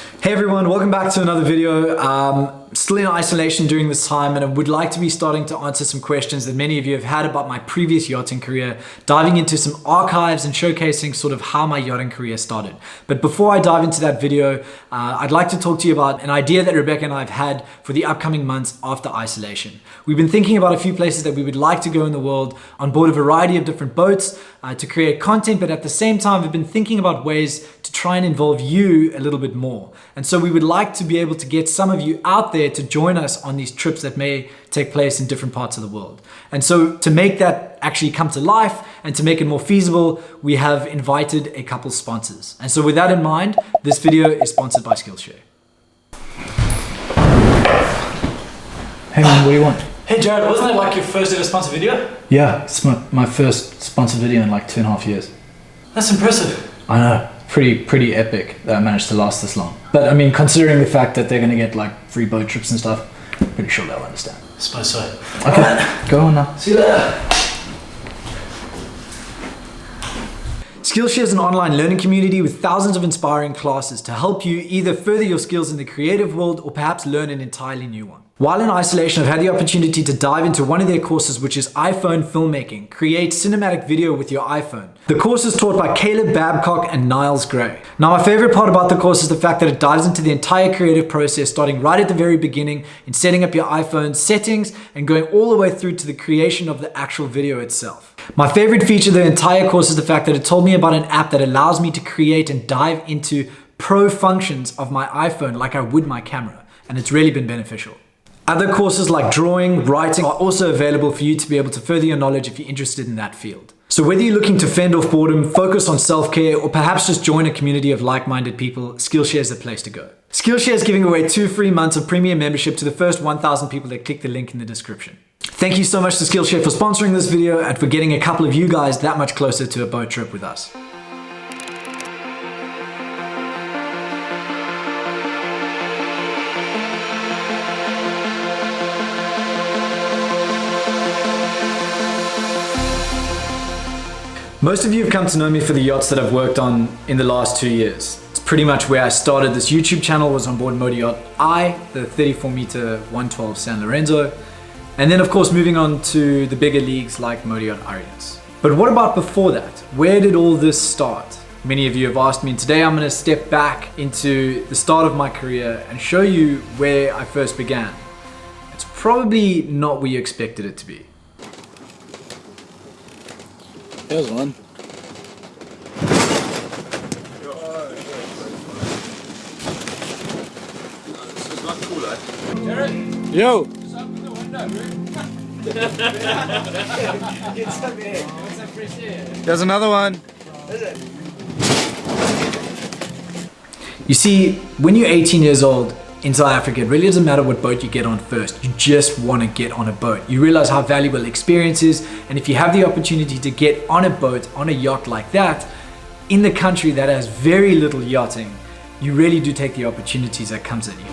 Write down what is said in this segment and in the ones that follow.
Hey everyone, welcome back to another video. Still in isolation during this time, and I would like to be starting to answer some questions that many of you have had about my previous yachting career, diving into some archives and showcasing sort of how my yachting career started. But before I dive into that video, I'd like to talk to you about an idea that Rebecca and I have had for the upcoming months after isolation. We've been thinking about a few places that we would like to go in the world on board a variety of different boats to create content, but at the same time, we've been thinking about ways to try and involve you a little bit more. And so we would like to be able to get some of you out there to join us on these trips that may take place in different parts of the world. And so to make that actually come to life and to make it more feasible, we have invited a couple sponsors. And so with that in mind, this video is sponsored by Skillshare. Hey man, what do you want? Hey Jared, wasn't it like your first ever sponsored video? Yeah, it's my first sponsored video in like 2.5 years. That's impressive. I know, pretty epic that I managed to last this long. But I mean, considering the fact that they're gonna get like free boat trips and stuff, pretty sure they'll understand. I suppose so. Okay, right. Go on now. See you later. Skillshare is an online learning community with thousands of inspiring classes to help you either further your skills in the creative world or perhaps learn an entirely new one. While in isolation, I've had the opportunity to dive into one of their courses, which is iPhone filmmaking. Create cinematic video with your iPhone. The course is taught by Caleb Babcock and Niles Gray. Now, my favorite part about the course is the fact that it dives into the entire creative process, starting right at the very beginning in setting up your iPhone settings and going all the way through to the creation of the actual video itself. My favorite feature of the entire course is the fact that it told me about an app that allows me to create and dive into pro functions of my iPhone like I would my camera, and it's really been beneficial. Other courses like drawing, writing are also available for you to be able to further your knowledge if you're interested in that field. So whether you're looking to fend off boredom, focus on self-care, or perhaps just join a community of like-minded people, Skillshare is the place to go. Skillshare is giving away 2 free months of premium membership to the first 1,000 people that click the link in the description. Thank you so much to Skillshare for sponsoring this video and for getting a couple of you guys that much closer to a boat trip with us. Most of you have come to know me for the yachts that I've worked on in the last 2 years. It's pretty much where I started this YouTube channel, was on board Motor Yacht I, the 34-meter 112 San Lorenzo, and then of course moving on to the bigger leagues like Motor Yacht Arias. But what about before that? Where did all this start? Many of you have asked me, and today I'm going to step back into the start of my career and show you where I first began. It's probably not where you expected it to be. There's one. This is not cool, eh? Jared? Yo! Just open the window, bro. There's another one. Is it? You see, when you're 18 years old in South Africa, it really doesn't matter what boat you get on first. You just want to get on a boat. You realize how valuable experience is, and if you have the opportunity to get on a boat, on a yacht like that, in the country that has very little yachting, you really do take the opportunities that comes at you.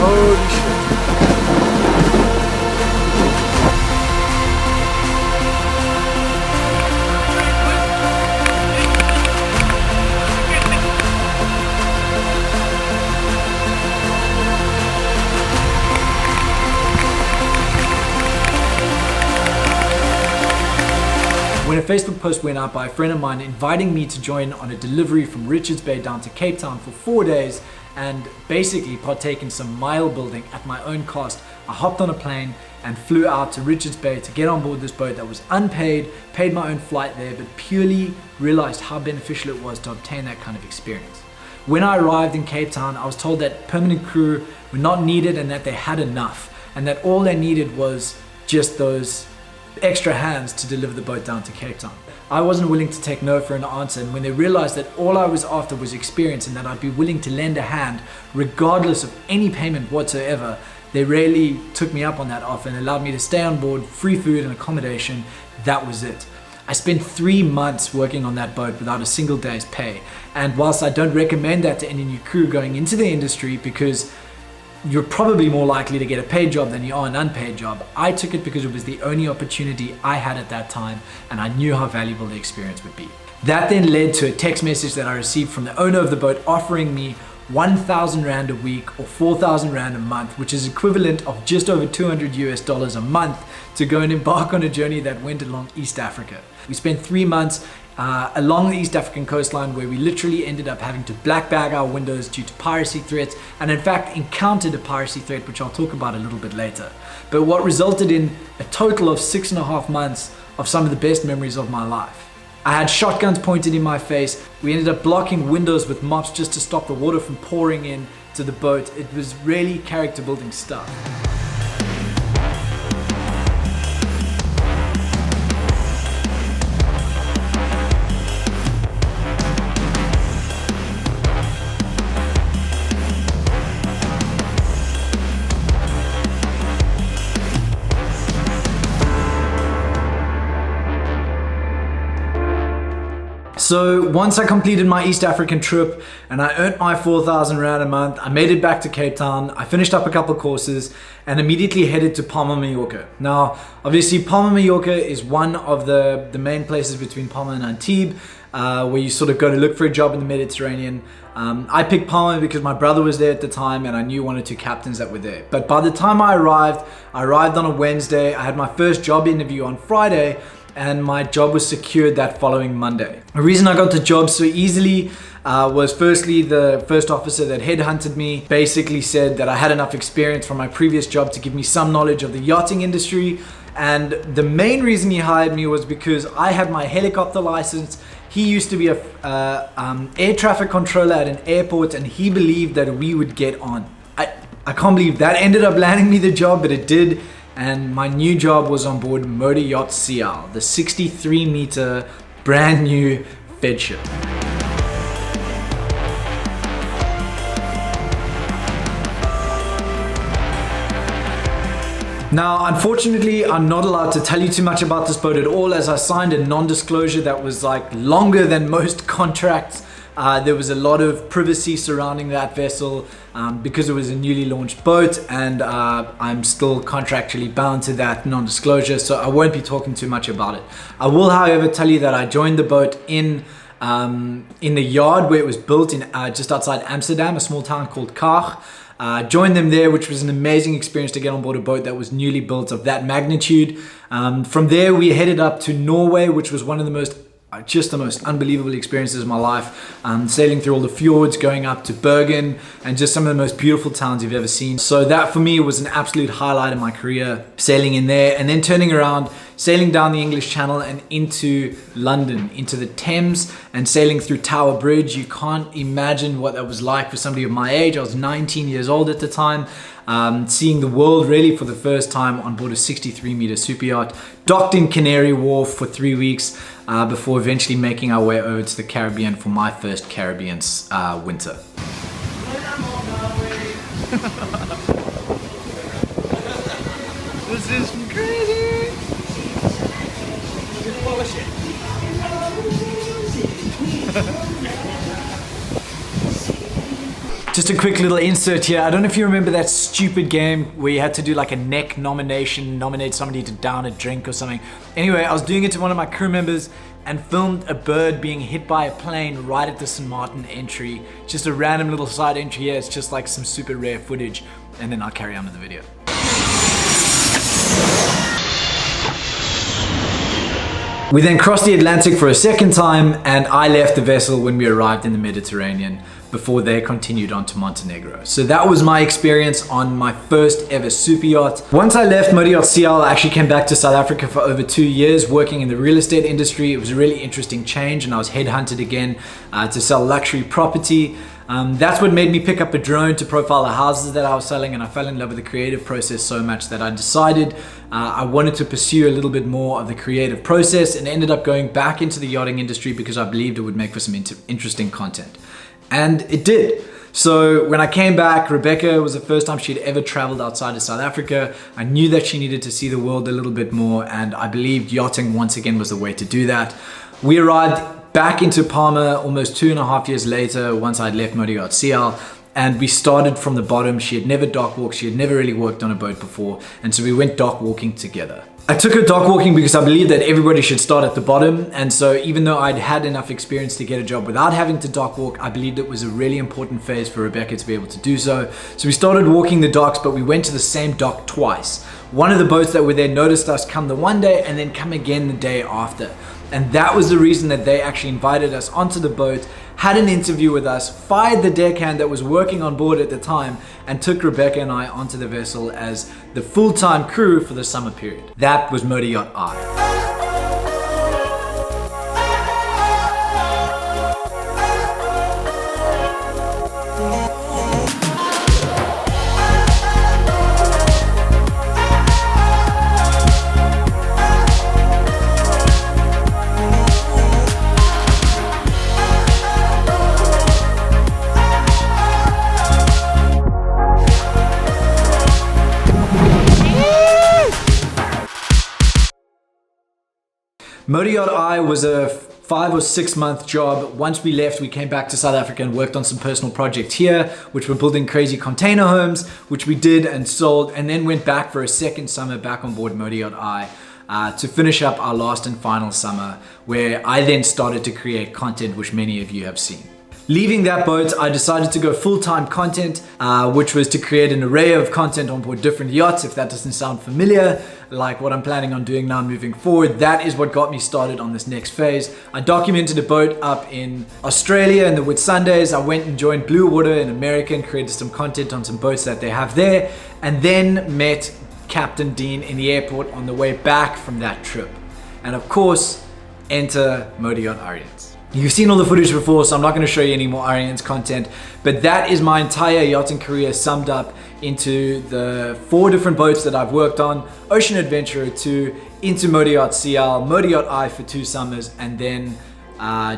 Holy shit. When a Facebook post went out by a friend of mine inviting me to join on a delivery from Richards Bay down to Cape Town for 4 days and basically partake in some mile building at my own cost, I hopped on a plane and flew out to Richards Bay to get on board this boat that was unpaid, paid my own flight there, but purely realized how beneficial it was to obtain that kind of experience. When I arrived in Cape Town, I was told that permanent crew were not needed and that they had enough, and that all they needed was just those extra hands to deliver the boat down to Cape Town. I wasn't willing to take no for an answer, and when they realized that all I was after was experience and that I'd be willing to lend a hand regardless of any payment whatsoever, They really took me up on that offer and allowed me to stay on board, free food and accommodation. That was it. I spent 3 months working on that boat without a single day's pay. And whilst I don't recommend that to any new crew going into the industry, because you're probably more likely to get a paid job than you are an unpaid job, I took it because it was the only opportunity I had at that time, and I knew how valuable the experience would be. That then led to a text message that I received from the owner of the boat offering me 1,000 Rand a week or 4,000 Rand a month, which is equivalent of just over $200 a month, to go and embark on a journey that went along East Africa. We spent 3 months along the East African coastline, where we literally ended up having to black bag our windows due to piracy threats, and in fact encountered a piracy threat, which I'll talk about a little bit later. But what resulted in a total of 6.5 months of some of the best memories of my life. I had shotguns pointed in my face. We ended up blocking windows with mops just to stop the water from pouring in to the boat. It was really character building stuff. So once I completed my East African trip and I earned my 4,000 Rand a month, I made it back to Cape Town. I finished up a couple courses and immediately headed to Palma, Mallorca. Now, obviously Palma, Mallorca is one of the main places between Palma and Antibes, where you sort of go to look for a job in the Mediterranean. I picked Palma because my brother was there at the time and I knew one or two captains that were there. But by the time I arrived on a Wednesday. I had my first job interview on Friday, and my job was secured that following Monday. The reason I got the job so easily was firstly, the first officer that headhunted me basically said that I had enough experience from my previous job to give me some knowledge of the yachting industry. And the main reason he hired me was because I had my helicopter license. He used to be a air traffic controller at an airport, and he believed that we would get on. I can't believe that ended up landing me the job, but it did. And my new job was on board Motor Yacht CL, the 63-meter brand new fed ship. Now, unfortunately, I'm not allowed to tell you too much about this boat at all, as I signed a non-disclosure that was like longer than most contracts. There was a lot of privacy surrounding that vessel because it was a newly launched boat, and I'm still contractually bound to that non-disclosure, so I won't be talking too much about it. I will, however, tell you that I joined the boat in the yard where it was built, in just outside Amsterdam, a small town called Kaag. Joined them there, which was an amazing experience to get on board a boat that was newly built of that magnitude. From there, we headed up to Norway, which was one of the most unbelievable experiences of my life, sailing through all the fjords, going up to Bergen, and just some of the most beautiful towns you've ever seen. So that for me was an absolute highlight of my career, sailing in there and then turning around, sailing down the English Channel and into London, into the Thames, and sailing through Tower Bridge. You can't imagine what that was like for somebody of my age. I was 19 years old at the time. Seeing the world really for the first time on board a 63-meter super yacht, docked in Canary Wharf for 3 weeks before eventually making our way over to the Caribbean for my first Caribbean winter. This is crazy! Polish it. Just a quick little insert here. I don't know if you remember that stupid game where you had to do like a neck nomination, nominate somebody to down a drink or something. Anyway, I was doing it to one of my crew members and filmed a bird being hit by a plane right at the St. Martin entry. Just a random little side entry here. It's just like some super rare footage, and then I'll carry on with the video. We then crossed the Atlantic for a second time, and I left the vessel when we arrived in the Mediterranean before they continued on to Montenegro. So that was my experience on my first ever super yacht. Once I left Motor Yacht CL, I actually came back to South Africa for over 2 years working in the real estate industry. It was a really interesting change, and I was headhunted again to sell luxury property. That's what made me pick up a drone to profile the houses that I was selling, and I fell in love with the creative process so much that I decided I wanted to pursue a little bit more of the creative process, and ended up going back into the yachting industry because I believed it would make for some interesting content. And it did. So when I came back, Rebecca was the first time she'd ever traveled outside of South Africa. I knew that she needed to see the world a little bit more, and I believed yachting once again was the way to do that. We arrived back into Palma almost 2.5 years later once I'd left Motor Yacht CL, and we started from the bottom. She had never dock walked, she had never really worked on a boat before, and so we went dock walking together. I took her dock walking because I believe that everybody should start at the bottom, and so even though I'd had enough experience to get a job without having to dock walk, I believed it was a really important phase for Rebecca to be able to do so. So we started walking the docks, but we went to the same dock twice. One of the boats that were there noticed us come the one day and then come again the day after. And that was the reason that they actually invited us onto the boat, had an interview with us, fired the deckhand that was working on board at the time, and took Rebecca and I onto the vessel as the full-time crew for the summer period. That was Motor Yacht I. Motor Yacht I was a 5 or 6 month job. Once we left, we came back to South Africa and worked on some personal projects here, which were building crazy container homes, which we did and sold, and then went back for a second summer back on board Motor Yacht I to finish up our last and final summer, where I then started to create content, which many of you have seen. Leaving that boat, I decided to go full-time content, which was to create an array of content on board different yachts. If that doesn't sound familiar, like what I'm planning on doing now moving forward, that is what got me started on this next phase. I documented a boat up in Australia in the Whitsundays. I went and joined Blue Water in America and created some content on some boats that they have there, and then met Captain Dean in the airport on the way back from that trip. And of course, enter Motor Yacht Arians. You've seen all the footage before, so I'm not going to show you any more Arians content, but that is my entire yachting career summed up into the 4 different boats that I've worked on: Ocean Adventurer 2, into Motor Yacht CL, Motor Yacht I for 2 summers, and then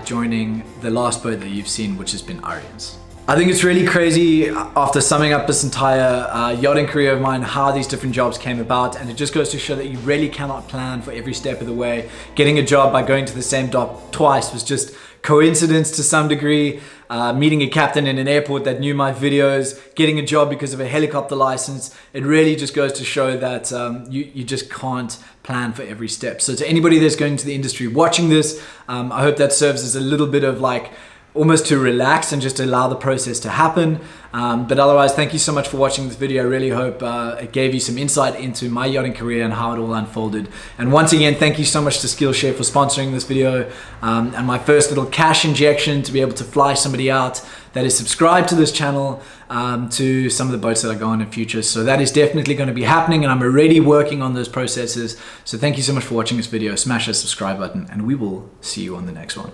joining the last boat that you've seen, which has been Arians. I think it's really crazy after summing up this entire yachting career of mine, how these different jobs came about, and it just goes to show that you really cannot plan for every step of the way. Getting a job by going to the same dock twice was just coincidence to some degree. Meeting a captain in an airport that knew my videos, getting a job because of a helicopter license, it really just goes to show that you just can't plan for every step. So to anybody that's going to the industry watching this, I hope that serves as a little bit of like almost to relax and just allow the process to happen. But otherwise, thank you so much for watching this video. I really hope it gave you some insight into my yachting career and how it all unfolded. And once again, thank you so much to Skillshare for sponsoring this video and my first little cash injection to be able to fly somebody out that is subscribed to this channel to some of the boats that I go on in future. So that is definitely going to be happening, and I'm already working on those processes. So thank you so much for watching this video. Smash that subscribe button, and we will see you on the next one.